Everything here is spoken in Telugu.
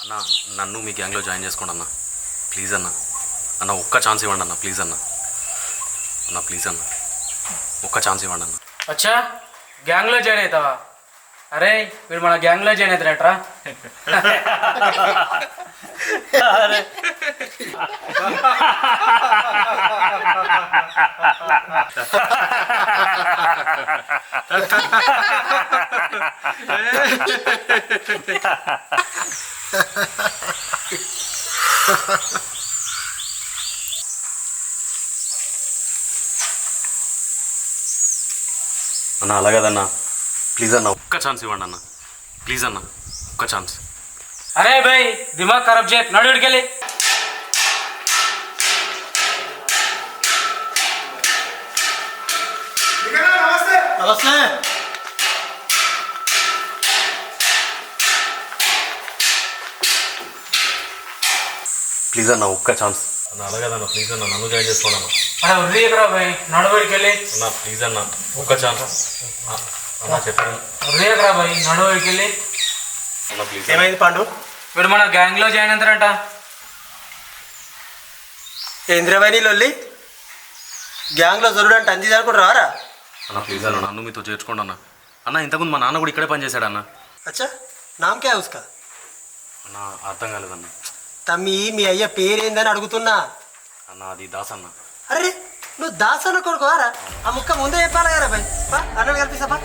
అన్న నన్ను మీ గ్యాంగ్లో జాయిన్ చేసుకోండి అన్న ప్లీజ్ అన్న. అన్న ఒక్క ఛాన్స్ ఇవ్వండి అన్న ప్లీజ్ అన్న. అన్న ప్లీజ్ అన్న ఒక్క ఛాన్స్ ఇవ్వండి అన్న. అచ్చా గ్యాంగ్లో జాయిన్ అవుతావా? అరే వీడు మన గ్యాంగ్లో జాయిన్ అవుతారట్రా. అరే అన్న అలాగదన్న ప్లీజ్ అన్న ఒక్క ఛాన్స్ ఇవ్వండి అన్న ప్లీజ్ అన్న ఒక్క ఛాన్స్. అరే భాయ్ దిమాగ్ ఖరాబ్ చేయకు, నడుడికెళ్ళి. నమస్తే. ప్లీజ్ అన్న ఒక్క ఛాన్స్ అన్న అలాగదన్న ప్లీజ్ అన్న నన్ను జాయిన్ చేసుకోండి అన్న. అరే ఉదయకరా భాయ్, నడుడికెళ్ళి. అన్న ప్లీజ్ అన్న ఒక్క ఛాన్స్ అన్న చెప్పండి. ఉదయకరా భాయ్, నడుడికెళ్ళి. అన్న ప్లీజ్ ఏమైంది పండు? వీడు మన గ్యాంగ్లో జాయిన్ అవుతారంట. ఇంద్రవైని లొల్లి గ్యాంగ్లో జరుడు అంజీ అనుకుంటారా? అన్న ప్లీజ్ అన్న నన్ను మీతో చేర్చుకోండి అన్న. అన్న ఇంతకుముందు మా నాన్న కూడా ఇక్కడే పనిచేశాడు అన్న. అచ్చా నామ్ క్యా ఉస్కా? అన్న అర్థం కాలేదన్న. తమ్మి మీ అయ్య పేరేందని అడుగుతున్నా. అన్న అది దాస్ అన్న. అరే నువ్వు దాసన కొడుకోవారా? ఆ ముక్క ముందే చెప్పాలి కదా బాయ్. అన్న కల్పిస్తాపా.